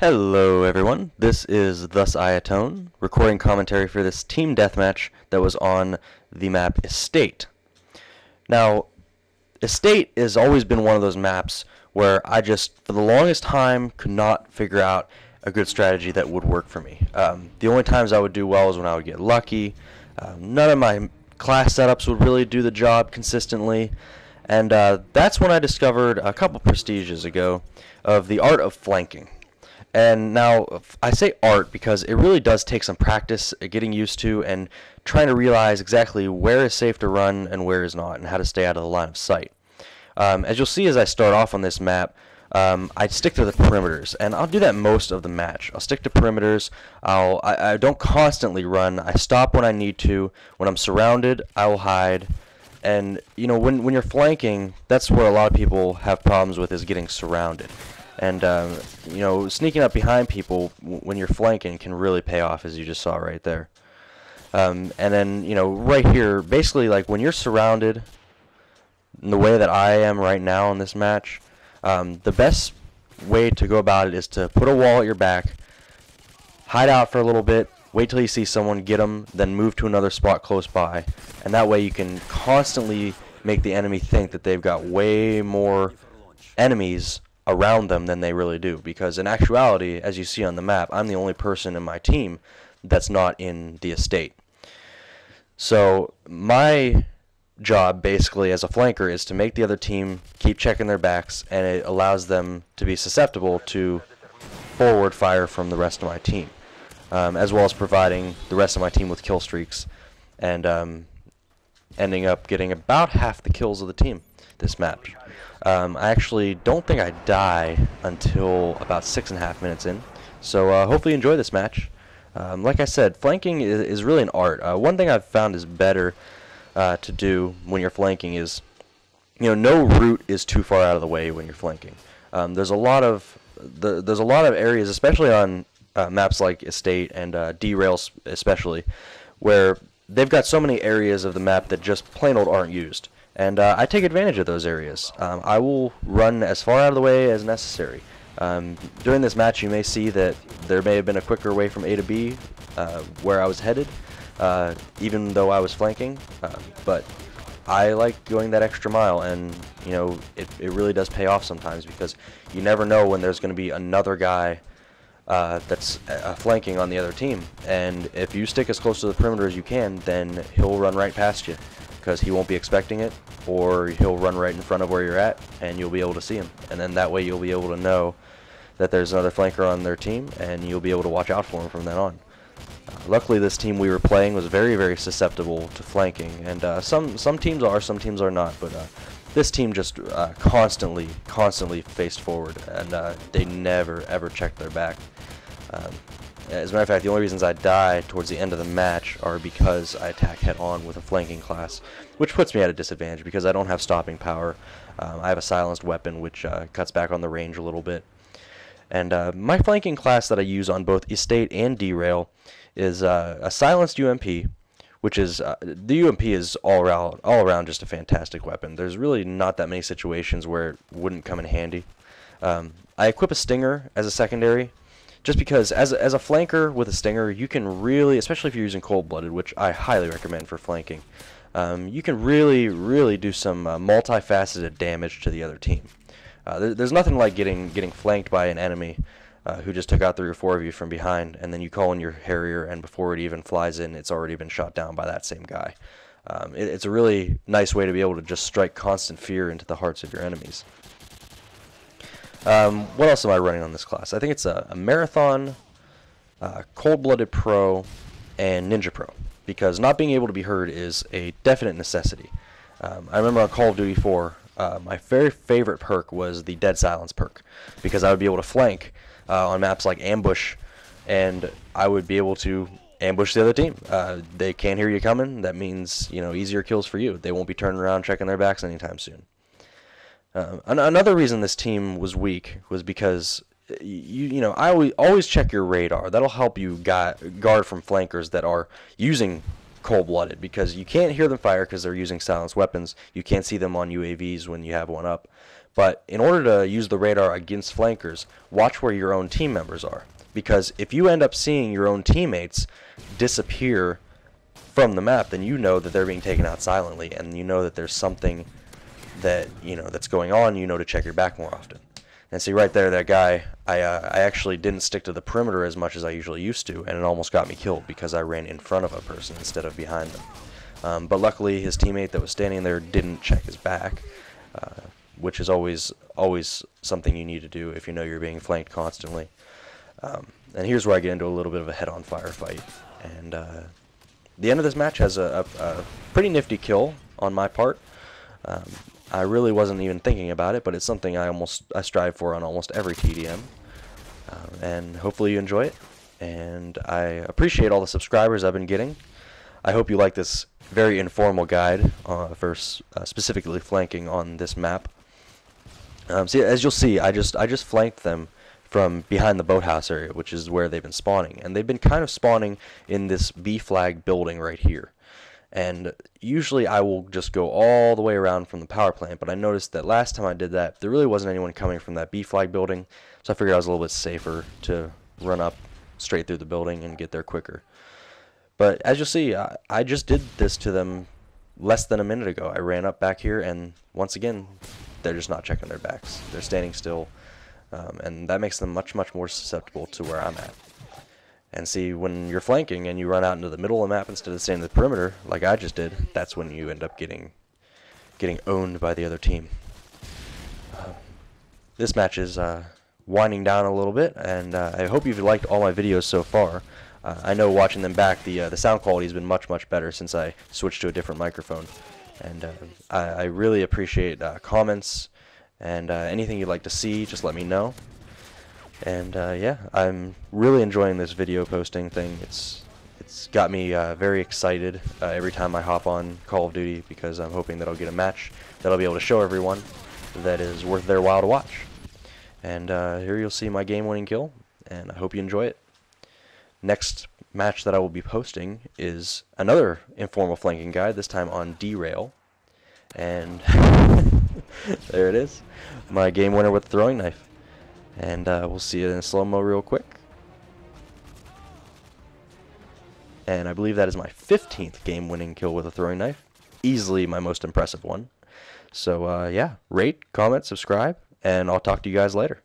Hello everyone, this is Thus I Atone, recording commentary for this team deathmatch that was on the map Estate. Now, Estate has always been one of those maps where I just, for the longest time, could not figure out a good strategy that would work for me. The only times I would do well is when I would get lucky. None of my class setups would really do the job consistently, and that's when I discovered a couple prestiges ago of the art of flanking. And now, I say art because it really does take some practice getting used to and trying to realize exactly where is safe to run and where is not, and how to stay out of the line of sight. As you'll see as I start off on this map, I stick to the perimeters, and I'll do that most of the match. I'll stick to perimeters. I don't constantly run. I stop when I need to. When I'm surrounded, I will hide. And you know, when you're flanking, that's what a lot of people have problems with, is getting surrounded. And you know, sneaking up behind people when you're flanking can really pay off, as you just saw right there. And then, you know, right here, basically, like when you're surrounded, in the way that I am right now in this match, the best way to go about it is to put a wall at your back, hide out for a little bit, wait till you see someone, get them, then move to another spot close by, and that way you can constantly make the enemy think that they've got way more enemies around them than they really do, because in actuality, as you see on the map, I'm the only person in my team that's not in the estate. So my job basically as a flanker is to make the other team keep checking their backs, and it allows them to be susceptible to forward fire from the rest of my team, as well as providing the rest of my team with kill streaks, and ending up getting about half the kills of the team this match. I actually don't think I die until about 6.5 minutes in, so hopefully you enjoy this match. Like I said, flanking is really an art. One thing I've found is better to do when you're flanking is, you know, no route is too far out of the way when you're flanking. There's a lot of areas, especially on maps like Estate and Derail especially, where they've got so many areas of the map that just plain old aren't used. And I take advantage of those areas. I will run as far out of the way as necessary. During this match, you may see that there may have been a quicker way from A to B where I was headed, even though I was flanking. But I like going that extra mile, and you know, it really does pay off sometimes, because you never know when there's going to be another guy that's flanking on the other team. And if you stick as close to the perimeter as you can, then he'll run right past you, because he won't be expecting it, or he'll run right in front of where you're at, and you'll be able to see him. And then that way you'll be able to know that there's another flanker on their team, and you'll be able to watch out for him from then on. Luckily, this team we were playing was very, very susceptible to flanking, and some teams are, some teams are not, but this team just constantly faced forward, and they never, ever checked their back. As a matter of fact, the only reasons I die towards the end of the match are because I attack head-on with a flanking class, which puts me at a disadvantage because I don't have stopping power. I have a silenced weapon, which cuts back on the range a little bit. And my flanking class that I use on both Estate and Derail is a silenced UMP, which is the UMP is all around just a fantastic weapon. There's really not that many situations where it wouldn't come in handy. I equip a Stinger as a secondary, just because as a flanker with a Stinger, you can really, especially if you're using cold-blooded, which I highly recommend for flanking, you can really do some multifaceted damage to the other team. There's nothing like getting flanked by an enemy who just took out 3 or 4 of you from behind, and then you call in your Harrier, and before it even flies in, it's already been shot down by that same guy. It's a really nice way to be able to just strike constant fear into the hearts of your enemies. What else am I running on this class? I think it's a Marathon, Cold-Blooded Pro, and Ninja Pro, because not being able to be heard is a definite necessity. I remember on Call of Duty 4, my very favorite perk was the Dead Silence perk, because I would be able to flank on maps like Ambush, and I would be able to ambush the other team. They can't hear you coming. That means, you know, easier kills for you. They won't be turning around checking their backs anytime soon. Another reason this team was weak was because you know, I always check your radar. That'll help you guard from flankers that are using cold-blooded, because you can't hear them fire because they're using silenced weapons. You can't see them on UAVs when you have one up. But in order to use the radar against flankers, watch where your own team members are. Because if you end up seeing your own teammates disappear from the map, then you know that they're being taken out silently, and you know that there's something that that's going on. You know to check your back more often. And see right there, that guy, I actually didn't stick to the perimeter as much as I usually used to, and it almost got me killed because I ran in front of a person instead of behind them. But luckily, his teammate that was standing there didn't check his back, which is always something you need to do if you know you're being flanked constantly. And here's where I get into a little bit of a head-on firefight. And the end of this match has a pretty nifty kill on my part. I really wasn't even thinking about it, but it's something I strive for on almost every TDM. And hopefully you enjoy it. And I appreciate all the subscribers I've been getting. I hope you like this very informal guide for specifically flanking on this map. See, as you'll see, I just flanked them from behind the boathouse area, which is where they've been spawning. And they've been kind of spawning in this B flag building right here. And usually I will just go all the way around from the power plant, but I noticed that last time I did that, there really wasn't anyone coming from that B flag building, so I figured I was a little bit safer to run up straight through the building and get there quicker. But as you'll see, I just did this to them less than a minute ago. I ran up back here, and once again, they're just not checking their backs. They're standing still, and that makes them much more susceptible to where I'm at. And see, when you're flanking and you run out into the middle of the map instead of staying in the perimeter, like I just did, that's when you end up getting owned by the other team. This match is winding down a little bit, and I hope you've liked all my videos so far. I know watching them back, the sound quality has been much better since I switched to a different microphone. And I really appreciate comments, and anything you'd like to see, just let me know. And yeah, I'm really enjoying this video posting thing. It's got me very excited every time I hop on Call of Duty, because I'm hoping that I'll get a match that I'll be able to show everyone that is worth their while to watch. And here you'll see my game-winning kill, and I hope you enjoy it. Next match that I will be posting is another informal flanking guide, this time on derail. And there it is, my game winner with the throwing knife. And we'll see it in slow-mo real quick. And I believe that is my 15th game-winning kill with a throwing knife. Easily my most impressive one. So yeah, rate, comment, subscribe, and I'll talk to you guys later.